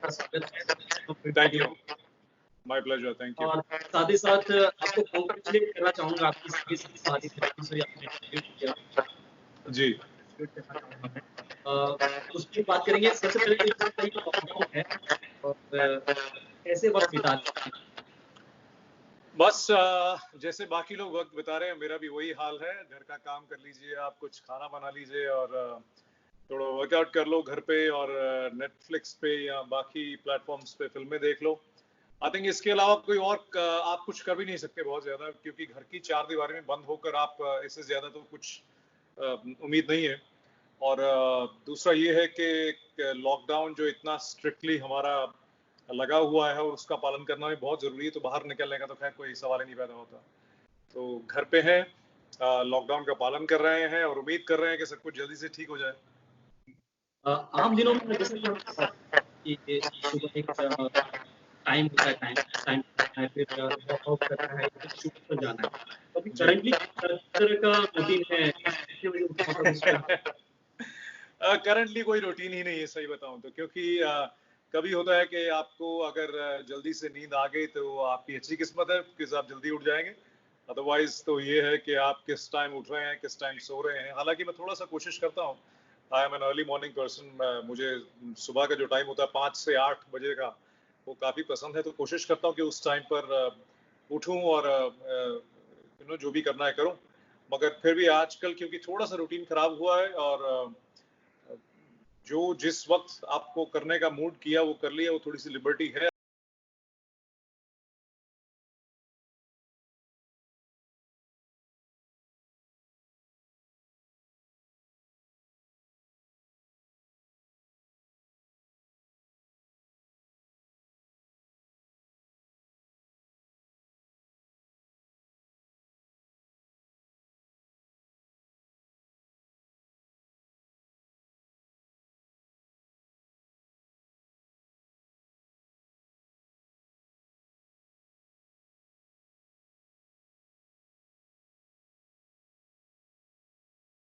आपका स्वागत है। Thank you, my pleasure, thank you. और साथ ही साथ आपको कांग्रेचुलेट करना चाहूँगा आपकी सारी फिल्मों से आपने ट्रिब्यूट किया। जी। ट्रिब्यूट करना चाहूँगा मैं। उस पर बात करेंगे। सबसे पहले तो इस टाइम लॉकडाउन है और कैसे वक़्त बिताते हैं? बस जैसे बाकी लोग वक्त बिता रहे हैं, मेरा भी वही हाल है। घर का काम कर लीजिए, आप कुछ खाना बना लीजिए और थोड़ा वर्कआउट कर लो घर पे और नेटफ्लिक्स पे या बाकी प्लेटफॉर्म्स पे फिल्में देख लो। आई थिंक इसके अलावा कोई और आप कुछ कर भी नहीं सकते बहुत ज्यादा, क्योंकि घर की चार दीवारी में बंद होकर आप इससे ज्यादा तो कुछ उम्मीद नहीं है। और दूसरा ये है कि लॉकडाउन जो इतना स्ट्रिक्टली हमारा लगा हुआ है और उसका पालन करना भी बहुत जरूरी है, तो बाहर निकलने का तो खैर कोई सवाल ही नहीं पैदा होता। तो घर पे हैं, लॉकडाउन का पालन कर रहे हैं और उम्मीद कर रहे हैं कि सब कुछ जल्दी से ठीक हो जाए। आम दिनों में जैसे कि सुबह एक टाइम होता है, टाइम है, फिर वर्कआउट करना है, फिर शूट पर जाना है। तो अभी करंटली किस तरह का रूटीन है? कितने बजे उठना होता है उस पे? करंटली कोई रूटीन ही नहीं है, सही बताऊं तो, क्योंकि कभी होता है कि आपको अगर जल्दी से नींद आ गई तो आपकी अच्छी किस्मत है कि आप जल्दी उठ जाएंगे। अदरवाइज तो ये है कि आप किस टाइम उठ रहे हैं, किस टाइम सो रहे हैं। हालांकि मैं थोड़ा सा कोशिश करता हूँ, I am an early morning person. मुझे सुबह का जो टाइम होता है 5 से 8 बजे का, वो काफ़ी पसंद है। तो कोशिश करता हूँ कि उस टाइम पर उठूँ और जो भी करना है करूँ। मगर फिर भी आजकल क्योंकि थोड़ा सा रूटीन खराब हुआ है और जो जिस वक्त आपको करने का मूड किया वो कर लिया, वो थोड़ी सी लिबर्टी है।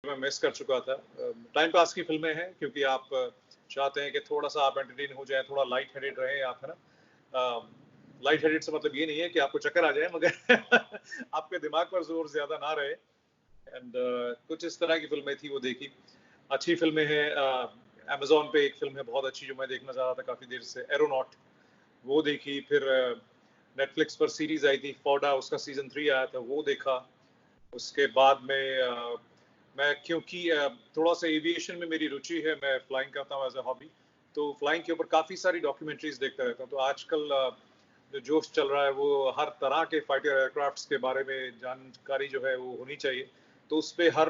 मैं मिस कर चुका था। टाइम पास की फिल्में हैं, क्योंकि आप चाहते हैं कि थोड़ा सा आप एंटरटेन हो जाए, थोड़ा लाइट हेडेड रहे आप, है ना। लाइट हेडेड से मतलब ये नहीं है कि आपको चक्कर आ जाए, मगर आपके दिमाग पर जोर ज्यादा ना रहे। एंड कुछ इस तरह की फिल्में थी, वो देखी। अच्छी फिल्में हैं। अमेजोन पे एक फिल्म है बहुत अच्छी जो मैं देखना चाह रहा था काफी देर से, एरोनॉट, वो देखी। फिर नेटफ्लिक्स पर सीरीज आई थी फॉडा, उसका सीजन 3 आया था, वो देखा। उसके बाद में मैं, क्योंकि थोड़ा सा एविएशन में मेरी रुचि है, मैं फ्लाइंग करता हूँ एज अ हॉबी, तो फ्लाइंग के ऊपर काफ़ी सारी डॉक्यूमेंट्रीज देखता रहता हूँ। तो आजकल जो जोश चल रहा है वो हर तरह के फाइटर एयरक्राफ्ट्स के बारे में जानकारी जो है वो होनी चाहिए। तो उस पर हर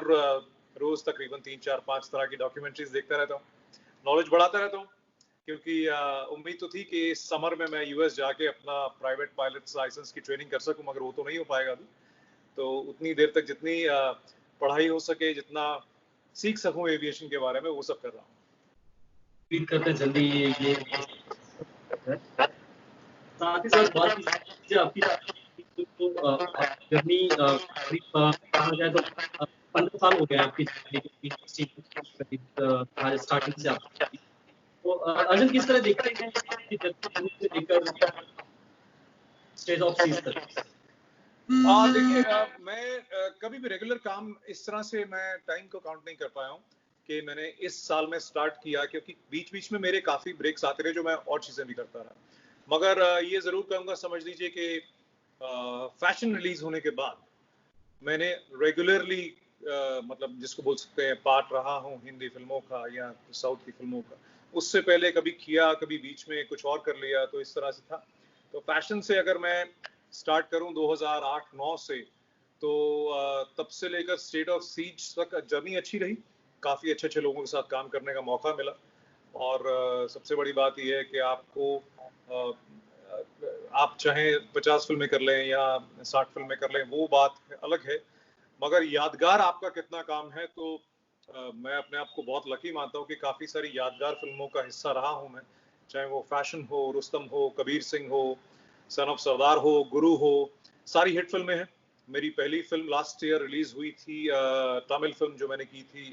रोज तकरीबन 3 4 5 तरह की डॉक्यूमेंट्रीज देखता रहता हूँ, नॉलेज बढ़ाता रहता हूँ। क्योंकि उम्मीद तो थी कि इस समर में मैं यूएस जाके अपना प्राइवेट पायलट लाइसेंस की ट्रेनिंग कर सकूं, मगर वो तो नहीं हो पाएगा अभी। तो उतनी देर तक जितनी पढ़ाई हो सके, जितना सीख सकूं एविएशन के बारे में, वो सब कर रहा हूँ। उम्मीद करते हैं जल्दी ये साथ ही साथ बात कीजिए आपकी जर्नी करीब कहा जाए तो 15 साल हो गए आपकी करीब स्टार्टिंग से आप। तो अर्जुन किस तरह देखते हैं आपकी जर्नी से लेकर स्टेज ऑफ सीज तक? देखिए, मैं कभी भी रेगुलर काम इस तरह से मैं टाइम को काउंट नहीं कर पाया हूँ कि मैंने इस साल में स्टार्ट किया, क्योंकि बीच बीच में मेरे काफी ब्रेक्स आते रहे जो मैं और चीजें भी करता रहा। मगर ये जरूर कहूंगा, समझ लीजिए कि फैशन रिलीज होने के बाद मैंने रेगुलरली मतलब जिसको बोल सकते हैं पार्ट रहा हूँ हिंदी फिल्मों का या साउथ की फिल्मों का। उससे पहले कभी किया, कभी बीच में कुछ और कर लिया, तो इस तरह से था। तो फैशन से अगर मैं स्टार्ट करूं 2008-9 से, तो तब से लेकर स्टेट ऑफ सीज तक जर्नी अच्छी रही। काफ़ी अच्छे अच्छे लोगों के साथ काम करने का मौका मिला। और सबसे बड़ी बात यह है कि आपको आप चाहे 50 फिल्में कर लें या 60 फिल्में कर लें, वो बात अलग है। मगर यादगार आपका कितना काम है, तो मैं अपने आप को बहुत लकी मानता हूँ कि काफ़ी सारी यादगार फिल्मों का हिस्सा रहा हूँ मैं। चाहे वो फैशन हो, रुस्तम हो, कबीर सिंह हो, सन ऑफ सरदार हो, गुरु हो, सारी हिट फिल्में हैं। मेरी पहली फिल्म लास्ट ईयर रिलीज हुई थी, तमिल फिल्म जो मैंने की थी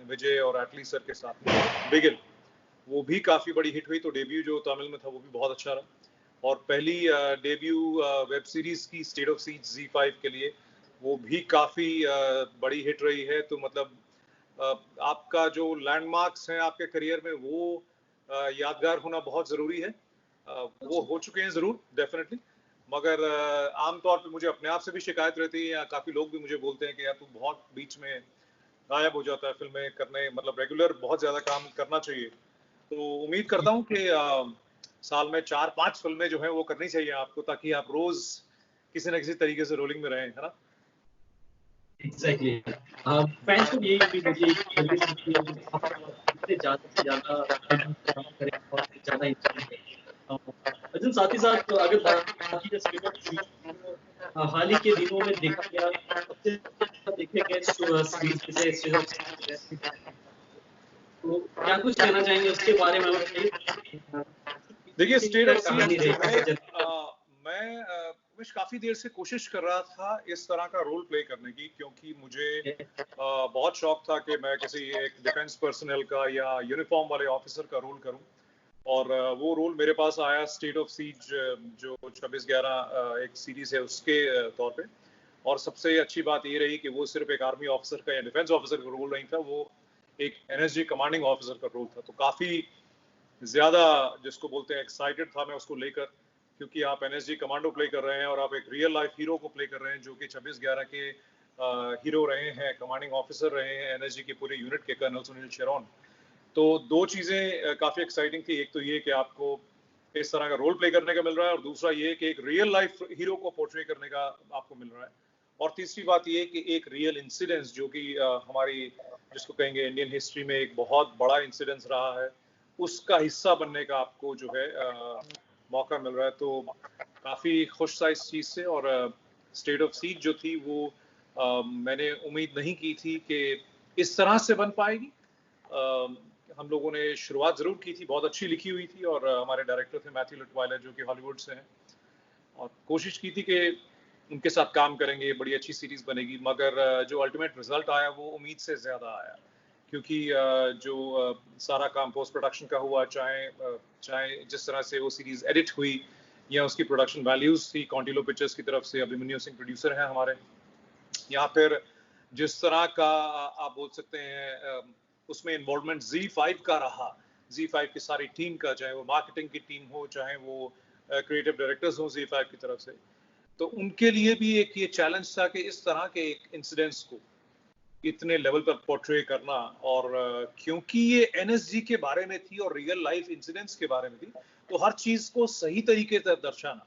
विजय और एटली सर के साथ, बिगिल। वो भी काफी बड़ी हिट हुई। तो डेब्यू जो तमिल में था वो भी बहुत अच्छा रहा। और पहली डेब्यू वेब सीरीज की स्टेट ऑफ सीज Z5 के लिए वो भी काफी बड़ी हिट रही है। तो मतलब आपका जो लैंडमार्क्स हैं आपके करियर में वो यादगार होना बहुत जरूरी है। वो हो चुके हैं जरूर, डेफिनेटली। मगर आमतौर पे मुझे अपने आप से भी शिकायत रहती है, या काफी लोग भी मुझे बोलते हैं कि यार तू बहुत बीच में गायब हो जाता है फिल्में करने, मतलब रेगुलर बहुत ज्यादा काम करना चाहिए। तो उम्मीद करता हूँ कि साल में 4-5 फिल्में जो है वो करनी चाहिए आपको, ताकि आप रोज किसी न किसी तरीके से रोलिंग में रहें, है ना। एग्जैक्टली। फैंस को यही उम्मीद होती है कि जल्दी से जल्दी आप जितने ज़्यादा से ज़्यादा काम करें और ज़्यादा इंजॉय करें। लेकिन साथ ही साथ अगर बात की जाए स्टेट ऑफ सीरीज, तो हाल ही के दिनों में देखा गया सबसे ज़्यादा देखे गए सीरीज में से स्टेट ऑफ सीरीज। तो क्या कुछ कहना चाहेंगे उसके बारे में हमें बताइए? देखिए, पीछे की स्टेट क्या ऑफ सीज कहानी जो रही है, है? मैं काफी देर से कोशिश कर रहा था इस तरह का रोल प्ले करने की, क्योंकि मुझे बहुत शौक था कि मैं किसी एक डिफेंस पर्सनल का या यूनिफॉर्म वाले ऑफिसर का रोल करूं। और वो रोल मेरे पास आया स्टेट ऑफ सीज जो 26/11 एक सीरीज है उसके तौर पे। और सबसे अच्छी बात ये रही कि वो सिर्फ एक आर्मी ऑफिसर का या डिफेंस ऑफिसर का रोल नहीं था, वो एक NSG कमांडिंग ऑफिसर का रोल था। तो काफी ज्यादा जिसको बोलते हैं एक्साइटेड था मैं उसको लेकर, क्योंकि आप NSG कमांडो प्ले कर रहे हैं और आप एक रियल लाइफ हीरो को प्ले कर रहे हैं, जो कि 26/11 के हीरो रहे हैं, कमांडिंग ऑफिसर रहे हैं NSG के पूरे यूनिट के, कर्नल सुनील शेरोन। तो दो चीजें काफी एक्साइटिंग थी। एक तो ये कि आपको इस तरह का रोल प्ले करने का मिल रहा है, और दूसरा ये कि एक रियल लाइफ हीरो को पोर्ट्रे करने का आपको मिल रहा है। और तीसरी बात ये कि एक रियल इंसिडेंस जो कि हमारी जिसको कहेंगे इंडियन हिस्ट्री में एक बहुत बड़ा इंसिडेंस रहा है, उसका हिस्सा बनने का आपको जो है मौका मिल रहा है। तो काफी खुश था इस चीज से। और स्टेट ऑफ सीज जो थी वो मैंने उम्मीद नहीं की थी कि इस तरह से बन पाएगी। हम लोगों ने शुरुआत जरूर की थी, बहुत अच्छी लिखी हुई थी, और हमारे डायरेक्टर थे मैथ्यू लटवाइलर जो कि हॉलीवुड से हैं, और कोशिश की थी कि उनके साथ काम करेंगे, बड़ी अच्छी सीरीज बनेगी। मगर जो अल्टीमेट रिजल्ट आया वो उम्मीद से ज्यादा आया, क्योंकि जो सारा काम पोस्ट प्रोडक्शन का हुआ, चाहे जिस तरह से वो सीरीज एडिट हुई या उसकी प्रोडक्शन वैल्यूज थी कॉन्टिलो पिक्चर्स की तरफ से, अभिमन्यु सिंह प्रोड्यूसर हैं हमारे, या फिर जिस तरह का आप बोल सकते हैं उसमें इन्वॉल्वमेंट Z5 का रहा, Z5 की सारी टीम का, चाहे वो मार्केटिंग की टीम हो, चाहे वो क्रिएटिव डायरेक्टर्स हो Z5 की तरफ से, तो उनके लिए भी एक ये चैलेंज था कि इस तरह के एक इंसिडेंट्स को इतने लेवल पर पोर्ट्रे करना। और क्योंकि ये NSG के बारे में थी और रियल लाइफ इंसिडेंट्स के बारे में थी, तो हर चीज को सही तरीके से दर्शाना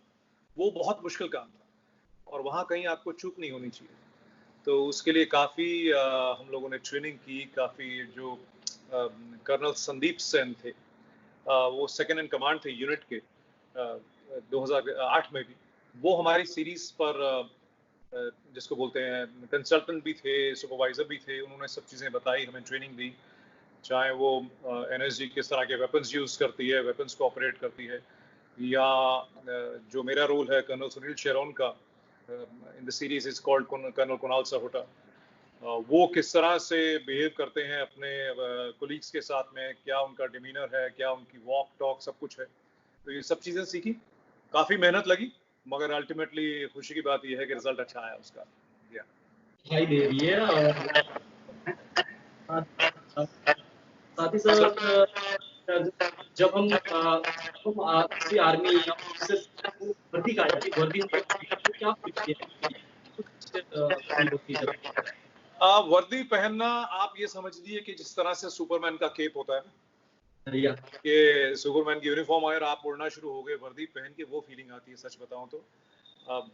वो बहुत मुश्किल काम था, और वहां कहीं आपको चूक नहीं होनी चाहिए। तो उसके लिए काफी हम लोगों ने ट्रेनिंग की। काफी जो कर्नल संदीप सेन थे, वो सेकंड इन कमांड थे यूनिट के 2008 में भी, वो हमारी सीरीज पर जिसको बोलते हैं कंसल्टेंट भी थे, सुपरवाइजर भी थे। उन्होंने सब चीजें बताई, हमें ट्रेनिंग दी, चाहे वो NSG किस तरह के वेपन्स यूज करती है, वेपन्स को ऑपरेट करती है, या जो मेरा रोल है कर्नल सुनील शेरोन का in the series is called colonel Kunal Sahota, वो किस तरह से बिहेव करते हैं अपने कोलीग्स के साथ में, क्या उनका डिमीनर है, क्या उनकी वॉक टॉक, सब कुछ है। तो ये सब चीजें सीखी, काफी मेहनत लगी, मगर अल्टीमेटली खुशी की बात यह है कि रिजल्ट अच्छा आया उसका। या दिखाई दे रही है। और साथ ही साथ जब हम किसी आर्मी या ऑफिसर को वर्दी कहा जाती है, वर्दी तो क्या फील किया, कुछ फील होती है जब? वर्दी पहनना आप ये समझ लीजिए कि जिस तरह से सुपरमैन का केप होता है, या कि सुपरमैन की यूनिफॉर्म आए और आप उड़ना शुरू हो गए वर्दी पहन के, वो फीलिंग आती है सच बताऊं तो। अब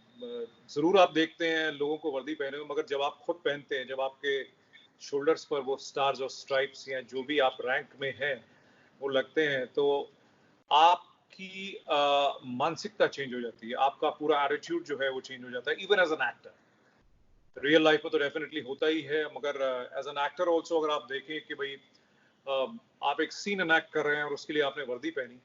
जरूर आप देखते हैं लोगों को वर्दी पहने हुए, मगर जब आप खुद पहनते हैं, जब आपके शोल्डर्स पर वो स्टार्स और स्ट्राइप्स या जो भी आप रैंक में हैं वो लगते हैं, तो आपकी मानसिकता चेंज हो जाती है, आपका पूरा एटीट्यूड जो है वो चेंज हो जाता है, even as an actor. Real life में तो डेफिनेटली होता ही है, मगर एज एन एक्टर ऑल्सो अगर आप देखें कि भाई आप एक सीन एनैक्ट कर रहे हैं और उसके लिए आपने वर्दी पहनी,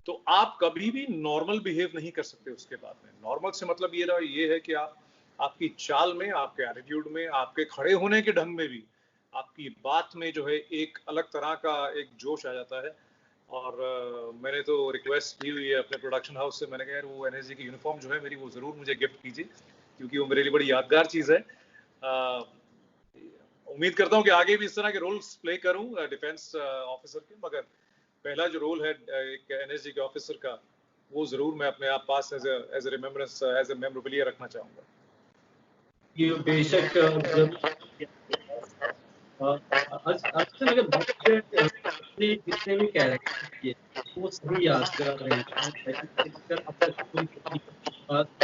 तो आप कभी भी नॉर्मल बिहेव नहीं कर सकते उसके बाद में। नॉर्मल से मतलब ये है कि आप आपकी चाल में, आपके एटीट्यूड में, आपके खड़े होने के ढंग में भी, आपकी बात में जो है एक अलग तरह का एक जोश आ जाता है, और मैंने तो रिक्वेस्ट की हुई है अपने प्रोडक्शन हाउस से, मैंने कहा यार वो एनएसजी की यूनिफॉर्म जो है मेरी वो ज़रूर मुझे गिफ्ट कीजिए, क्योंकि वो मेरे लिए बड़ी यादगार चीज़ है। उम्मीद करता हूँ कि आगे भी इस तरह के रोल्स प्ले करूँ डिफेंस ऑफिसर के, मगर पहला जो रोल है एक एनएसजी के ऑफिसर का, वो ज़रूर मैं अपने आप पास as a remembrance, as a memorabilia रखना चाहूँगा। ये बेशक जरूर। अक्सर अगर बात करें अपने जितने भी कैरेक्टर किए वो सभी यादगार रहे हैं। अगर अब तक कोई कभी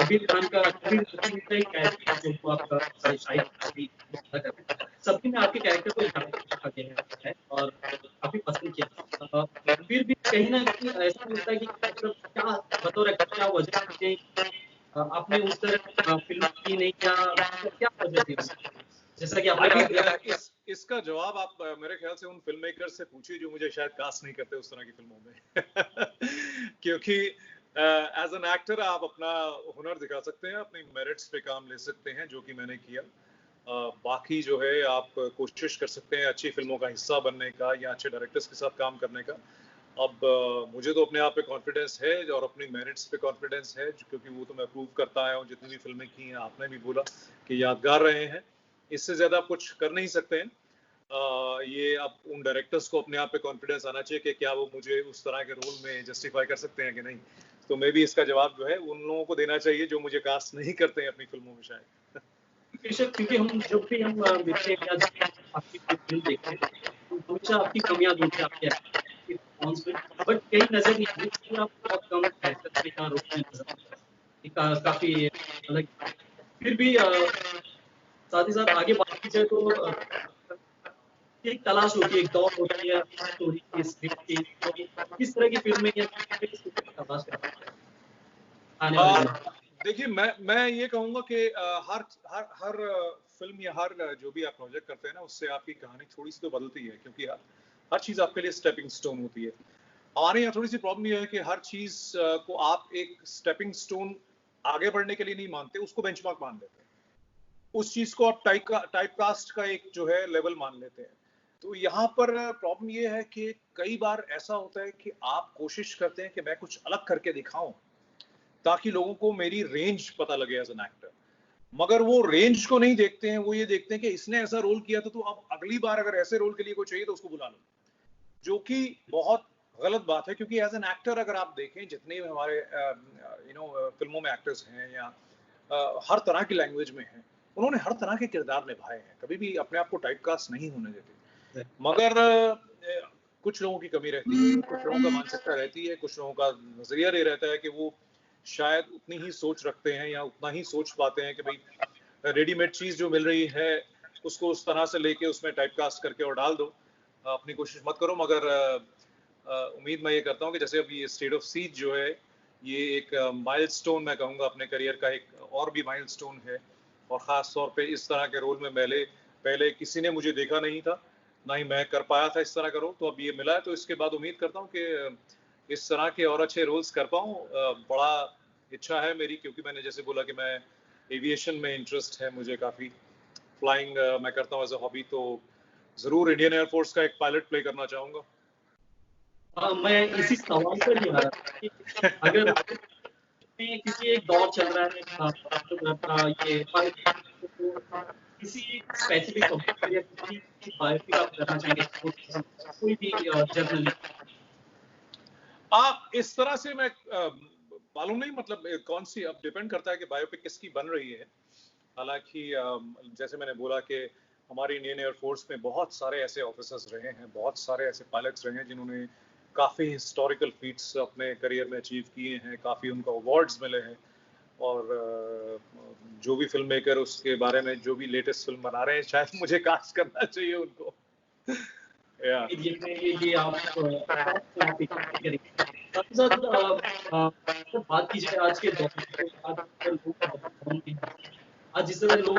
कबीर खान का कबीर खान का एक कैरेक्टर जो वो आपका शाहिद कबीर अदा कर रहे हैं, सभी में आपके कैरेक्टर को याद रखा गया है और काफी पसंद किया। फिर भी कहीं ना कहीं ऐसा लगता है कि मतलब क्या बतौर एक्टर क्या वजह थी कि आपने उस तरह फिल्म की नहीं, या मतलब क्या वजह थी उसकी? जैसा कि आपने आई कहा थिंक कि इसका जवाब आप मेरे ख्याल से उन फिल्म मेकर से पूछिए जो मुझे शायद कास्ट नहीं करते उस तरह की फिल्मों में क्योंकि एज एन एक्टर आप अपना हुनर दिखा सकते हैं, अपनी मेरिट्स पे काम ले सकते हैं, जो कि मैंने किया। बाकी जो है आप कोशिश कर सकते हैं अच्छी फिल्मों का हिस्सा बनने का या अच्छे डायरेक्टर्स के साथ काम करने का। अब मुझे तो अपने आप पे कॉन्फिडेंस है और अपनी मेरिट्स पे कॉन्फिडेंस है, क्योंकि वो तो मैं प्रूव करता आया हूँ जितनी भी फिल्में की हैं, आपने भी बोला कि यादगार रहे हैं। इससे ज्यादा आप कुछ कर नहीं सकते हैं। ये आप उन डायरेक्टर्स को अपने आप पे कॉन्फिडेंस आना चाहिए कि क्या वो मुझे उस तरह के रोल में जस्टिफाई कर सकते हैं कि नहीं। तो मे भी इसका जवाब जो है उन लोगों को देना चाहिए जो मुझे कास्ट नहीं करते हैं अपनी फिल्मों में शायद। बेशक, क्योंकि हम जब भी हम मिलते हैं या जब भी आपकी कोई फ़िल्म देखते हैं, तो हमेशा आपकी कमियाँ ढूँढते हैं आपके एक्टिंग के परफ़ॉर्मेंस में, बट कहीं नज़र नहीं आती कि आप बहुत कम एक्टर में या रोल में नज़र आते हैं। ये काफ़ी अलग। फिर भी साथ ही साथ आगे बात की जाए तो एक तलाश होती है, एक दौड़ होती है स्टोरी की, स्क्रिप्ट की, तो किस तरह की फ़िल्में या किस तरह की स्क्रिप्ट की तलाश करते हैं आने वाले आ, दिनों में? देखिए मैं ये कहूंगा कि हर हर हर फिल्म या हर जो भी आप प्रोजेक्ट करते हैं ना, उससे आपकी कहानी थोड़ी सी तो बदलती है, क्योंकि हर चीज आपके लिए स्टेपिंग स्टोन होती है। हमारे यहाँ थोड़ी सी प्रॉब्लम ये है कि हर चीज को आप एक स्टेपिंग स्टोन आगे बढ़ने के लिए नहीं मानते, उसको बेंचमार्क मान लेते हैं। उस चीज को आप टाइप कास्ट का एक जो है लेवल मान लेते हैं। तो यहाँ पर प्रॉब्लम ये है कि कई बार ऐसा होता है कि आप कोशिश करते हैं कि मैं कुछ अलग करके दिखाऊं ताकि लोगों को मेरी रेंज पता लगे एज एन एक्टर, मगर वो रेंज को नहीं देखते हैं, वो ये देखते हैं कि इसने ऐसा रोल किया था तो अब अगली बार अगर ऐसे रोल के लिए कोई चाहिए तो उसको बुला लो, जो कि बहुत गलत बात है। क्योंकि एज एन एक्टर अगर आप देखें जितने भी हमारे फिल्मों में एक्टर्स हैं या हर तरह की लैंग्वेज में हैं, उन्होंने हर तरह के किरदार निभाए हैं, कभी भी अपने आप को टाइपकास्ट नहीं होने देते। मगर कुछ लोगों की कमी रहती है, कुछ लोगों का मानसिकता रहती है, कुछ लोगों का नजरिया ये रहता है कि वो शायद उतनी ही सोच रखते हैं या उतना ही सोच पाते हैं कि भाई रेडीमेड चीज जो मिल रही है उसको उस तरह से लेके उसमें टाइपकास्ट करके और डाल दो, अपनी कोशिश मत करो। मगर उम्मीद मैं ये करता हूँ कि जैसे अभी ये स्टेट ऑफ सीज जो है, ये एक माइलस्टोन मैं कहूँगा अपने करियर का, एक और भी माइलस्टोन है। और ख़ास तौर पे इस तरह के रोल में पहले किसी ने मुझे देखा नहीं था, ना ही मैं कर पाया था इस तरह का रोल, तो अब ये मिला है। तो इसके बाद उम्मीद करता हूँ कि इस तरह के और अच्छे रोल्स कर पाऊँ। बड़ा इच्छा है मेरी, क्योंकि मैंने जैसे बोला कि मैं एविएशन में इंटरेस्ट है मुझे काफ़ी, फ्लाइंग मैं करता हूँ एज अ हॉबी, तो ज़रूर इंडियन एयरफोर्स का एक पायलट प्ले करना चाहूँगा। मैं इसी सवाल पर ही आ रहा था कि अगर में क्योंकि एक दौर चल रहा है ये तो किसी स्पेसिफिक टॉपिक पर या किसी की बायोपिक आप करना चाहेंगे कोई भी जर्नलिस्ट? इस तरह से मैं मालूम नहीं, मतलब कौन सी, अब डिपेंड करता है कि बायोपिक किसकी बन रही है। हालांकि जैसे मैंने बोला कि हमारी इंडियन एयरफोर्स में बहुत सारे ऐसे ऑफिसर्स रहे हैं, बहुत सारे ऐसे पायलट्स रहे हैं जिन्होंने काफ़ी हिस्टोरिकल फीट्स अपने करियर में अचीव किए हैं, काफ़ी उनको अवार्ड्स मिले हैं। और जो भी फिल्म मेकर उसके बारे में जो भी लेटेस्ट फिल्म बना रहे हैं, शायद मुझे कास्ट करना चाहिए उनको। या ये आप करेंगे। साथ ही साथ जब बात की जाए आज के दौर में, तो आज के लोग आज जिस तरह लोग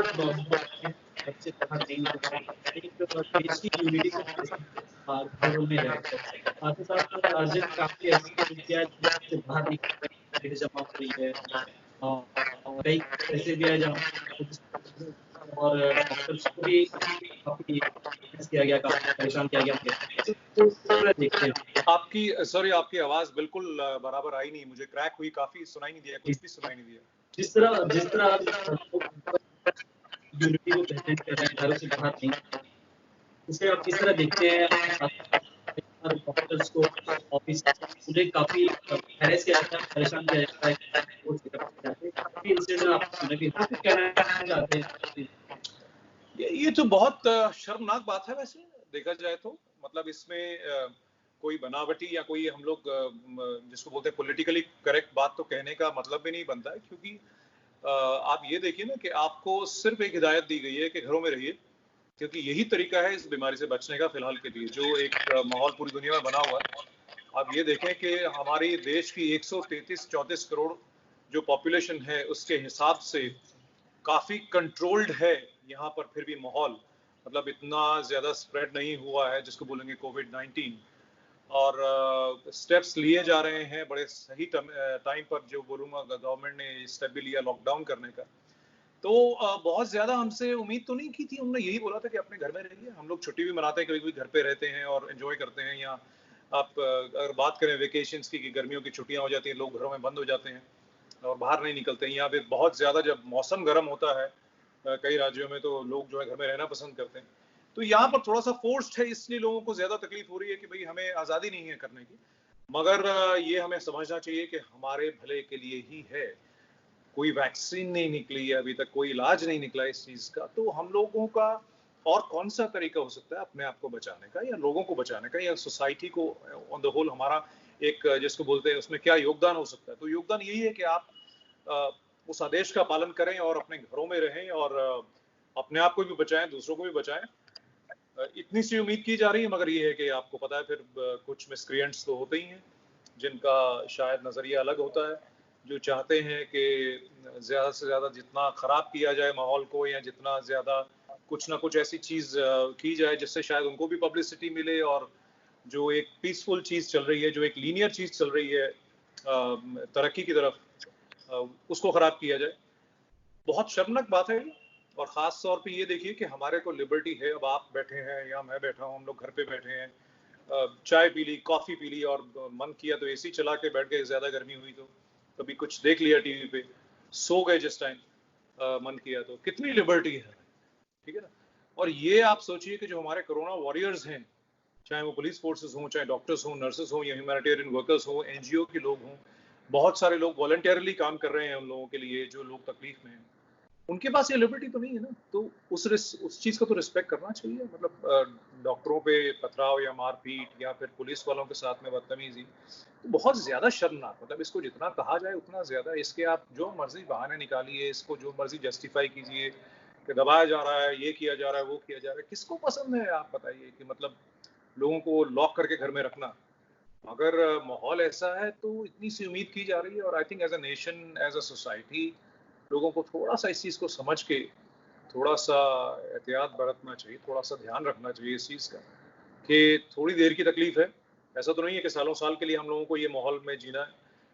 बच्चे बाहर नहीं निकल रहे हैं, एक देश की यूनिटी को घरों में रह कर, साथ ही साथ अर्जेंट काफी ऐसी स्थितियां हैं जहाँ से बाहर निकल भीड़ जमा हो रही है। कई ऐसे भी है जहाँ और डॉक्टर्स को भी काफी किया गया, काफी परेशान किया गया। तो किस तरह देखते हैं? आपकी सॉरी आपकी आवाज बिल्कुल बराबर आई नहीं, मुझे क्रैक हुई, काफी सुनाई नहीं दिया, कुछ भी सुनाई नहीं दिया। जिस तरह आप यूनिटी को प्रेजेंट कर रहे हैं, घरों से बाहर नहीं, उसे आप किस तरह देखते हैं? और डॉक्टर्स को ऑफिस उन्हें काफी हैरेस किया जाता है, परेशान किया जाता है, वो चेकअप किए जाते हैं। काफी इंसिडेंट आप सुने भी, तो क्या कहना चाहते हैं? ये तो बहुत शर्मनाक बात है वैसे देखा जाए तो, मतलब इसमें कोई बनावटी या कोई हम लोग जिसको बोलते हैं पॉलिटिकली करेक्ट बात तो कहने का मतलब भी नहीं बनता है, क्योंकि आप ये देखिए ना कि आपको सिर्फ एक हिदायत दी गई है कि घरों में रहिए, क्योंकि यही तरीका है इस बीमारी से बचने का फिलहाल के लिए, जो एक माहौल पूरी दुनिया में बना हुआ है। आप ये देखें कि हमारी देश की 133-34 करोड़ जो पॉपुलेशन है उसके हिसाब से काफी कंट्रोल्ड है यहाँ पर, फिर भी माहौल मतलब इतना ज्यादा स्प्रेड नहीं हुआ है जिसको बोलेंगे कोविड-19, और स्टेप्स लिए जा रहे हैं बड़े सही टाइम पर, जो बोलूंगा गवर्नमेंट ने स्टेप भी लिया लॉकडाउन करने का। तो बहुत ज्यादा हमसे उम्मीद तो नहीं की थी, उन्होंने यही बोला था कि अपने घर में रहिए। हम लोग छुट्टी भी मनाते हैं, कभी कभी घर पे रहते हैं और एंजॉय करते हैं। या आप अगर बात करें वेकेशंस की, कि गर्मियों की छुट्टियां हो जाती हैं, लोग घरों में बंद हो जाते हैं और बाहर नहीं निकलते हैं, या फिर बहुत ज्यादा जब मौसम गर्म होता है कई राज्यों में, तो लोग जो है घर में रहना पसंद करते हैं। तो यहाँ पर थोड़ा सा फोर्स्ड है, इसलिए लोगों को ज्यादा तकलीफ हो रही है कि भाई हमें आजादी नहीं है करने की। मगर ये हमें समझना चाहिए कि हमारे भले के लिए ही है। कोई वैक्सीन नहीं निकली है अभी तक, कोई इलाज नहीं निकला इस चीज का, तो हम लोगों का और कौन सा तरीका हो सकता है अपने आप को बचाने का, या लोगों को बचाने का, या सोसाइटी को ऑन द होल हमारा एक जिसको बोलते हैं उसमें क्या योगदान हो सकता है। तो योगदान यही है कि आप उस आदेश का पालन करें और अपने घरों में रहें, और अपने आप को भी बचाएं, दूसरों को भी बचाएं। इतनी सी उम्मीद की जा रही है, मगर ये है कि आपको पता है फिर कुछ मिसक्रिएंट्स तो होते ही हैं जिनका शायद नजरिया अलग होता है, जो चाहते हैं कि ज्यादा से ज्यादा जितना खराब किया जाए माहौल को, या जितना ज्यादा कुछ ना कुछ ऐसी चीज की जाए जिससे शायद उनको भी पब्लिसिटी मिले, और जो एक पीसफुल चीज चल रही है, जो एक लीनियर चीज चल रही है तरक्की की तरफ, उसको खराब किया जाए। बहुत शर्मनाक बात है ये। और खास तौर पे ये देखिए कि हमारे को लिबर्टी है, अब आप बैठे हैं या मैं बैठा हूँ, हम लोग घर पे बैठे हैं, चाय पी ली, कॉफी पी ली, और मन किया तो एसी चला के बैठ गए, ज्यादा गर्मी हुई तो कभी कुछ देख लिया टीवी पे, सो गए जिस टाइम मन किया। तो कितनी लिबर्टी है, ठीक है ना। और ये आप सोचिए कि जो हमारे कोरोना वॉरियर्स हैं, चाहे वो पुलिस फोर्सेस हों, चाहे डॉक्टर्स हों, नर्सेस हों, या ह्यूमैनिटेरियन वर्कर्स हों, एनजीओ के लोग हों, बहुत सारे लोग वॉलंटियरली काम कर रहे हैं उन लोगों के लिए जो लोग तकलीफ में हैं, उनके पास ये लिबर्टी तो नहीं है ना। तो उस चीज का तो रिस्पेक्ट करना चाहिए। मतलब डॉक्टरों पे पथराव या मारपीट, या फिर पुलिस वालों के साथ में बदतमीजी, तो बहुत ज्यादा शर्मनाक। मतलब इसको जितना कहा जाए उतना ज्यादा। इसके आप जो मर्जी बहाने निकालिए, इसको जो मर्जी जस्टिफाई कीजिए कि दबाया जा रहा है, ये किया जा रहा है, वो किया जा रहा है, किसको पसंद है आप बताइए कि मतलब लोगों को लॉक करके घर में रखना। अगर माहौल ऐसा है तो इतनी सी उम्मीद की जा रही है, और I think as a nation, as a society, लोगों को थोड़ा सा इस चीज को समझ के थोड़ा सा एहतियात बरतना चाहिए, थोड़ा सा ध्यान रखना चाहिए इस चीज का, कि थोड़ी देर की तकलीफ है। ऐसा तो नहीं है कि सालों साल के लिए हम लोगों को ये माहौल में जीना है।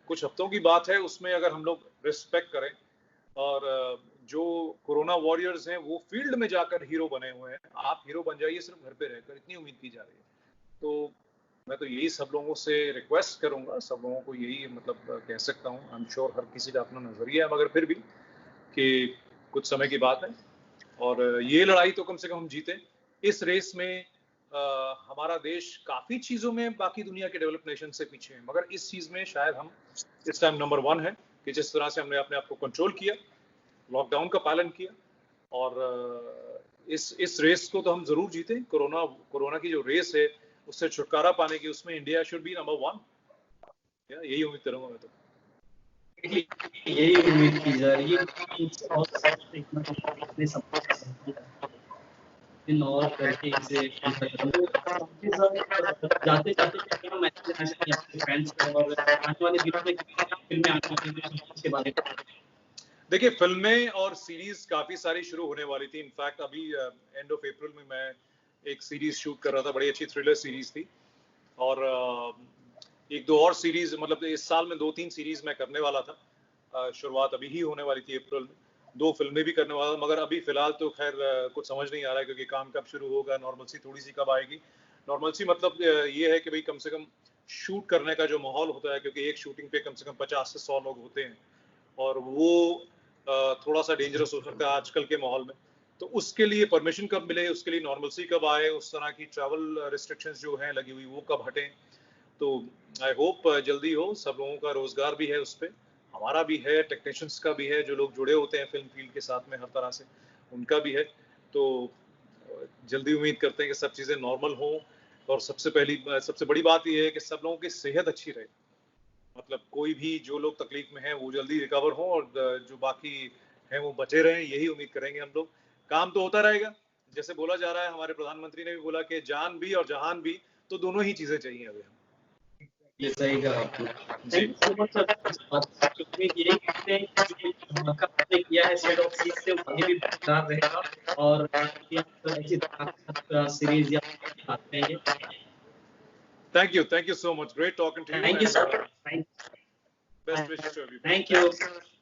कुछ हफ्तों की बात है, उसमें अगर हम लोग रिस्पेक्ट करें, और जो कोरोना वॉरियर्स हैं वो फील्ड में जाकर हीरो बने हुए हैं, आप हीरो बन जाइए सिर्फ घर पे रहकर, इतनी उम्मीद की जा रही है। तो मैं तो यही सब लोगों से रिक्वेस्ट करूंगा, सब लोगों को यही मतलब कह सकता हूँ। आई एम श्योर हर किसी का अपना नजरिया है, मगर फिर भी कि कुछ समय की बात है, और ये लड़ाई तो कम से कम हम जीते। इस रेस में हमारा देश काफी चीजों में बाकी दुनिया के डेवलप नेशन से पीछे है, मगर इस चीज में शायद हम इस टाइम नंबर 1 है, कि जिस तरह से हमने अपने आप को कंट्रोल किया, लॉकडाउन का पालन किया, और इस रेस को तो हम जरूर जीते। कोरोना की जो रेस है उससे छुटकारा पाने की, उसमें इंडिया शुड बी नंबर 1। यही उम्मीद करूंगा मैं तो। यही उम्मीद की जा रही है कि और इतना अपने और करके इसे जाते जाते क्या मैसेज देना चाहिए आपके फैंस को, और आने वाले दिनों में फिल्में आने वाली हैं इसके बारे में? देखिए, फिल्में और सीरीज काफी सारी शुरू होने वाली थी। इनफैक्ट अभी एंड ऑफ अप्रैल में मैं एक सीरीज शूट कर रहा था, बड़ी अच्छी थ्रिलर सीरीज थी। और एक दो और सीरीज, मतलब इस साल में 2-3 सीरीज मैं करने वाला था। शुरुआत अभी ही होने वाली थी अप्रैल में। 2 फिल्में भी करने वाला था, मगर अभी फिलहाल तो खैर कुछ समझ नहीं आ रहा है, क्योंकि काम कब शुरू होगा, नॉर्मल सी थोड़ी सी कब आएगी। नॉर्मल सी मतलब ये है कि भाई कम से कम शूट करने का जो माहौल होता है, क्योंकि एक शूटिंग पे कम से कम 50 से 100 लोग होते हैं और वो थोड़ा सा डेंजरस हो सकता है आजकल के माहौल में। तो उसके लिए परमिशन कब मिले, उसके लिए नॉर्मलसी कब आए, उस तरह की ट्रैवल रिस्ट्रिक्शंस जो हैं लगी हुई वो कब हटें। तो आई होप जल्दी हो, सब लोगों का रोजगार भी है उस पे, हमारा भी है, टेक्नीशियंस का भी है, जो लोग जुड़े होते हैं फिल्म फील्ड के साथ में हर तरह से उनका भी है। तो जल्दी उम्मीद करते हैं कि सब चीज़ें नॉर्मल हों और सबसे बड़ी बात यह है कि सब लोगों की सेहत अच्छी रहे, मतलब कोई भी जो लोग तकलीफ में हैं वो जल्दी रिकवर हो और जो बाकी हैं वो बचे रहें, यही उम्मीद करेंगे हम लोग। काम तो होता रहेगा, जैसे बोला जा रहा है, हमारे प्रधानमंत्री ने भी बोला कि जान भी और जहान भी, तो दोनों ही चीजें चाहिए अभी हम। ये सही कहा आपने। जी thank you so much sir. उम्मीद यही करते हैं कि जो धमाका आपने किया है सेट ऑफ सीज से, वो आगे भी बरकरार रहेगा और आगे आप ऐसी धमाकेदार सीरीज या आते रहेंगे। Thank you so much, great talking to you thank you and sir. Best wishes to everyone. Thank you.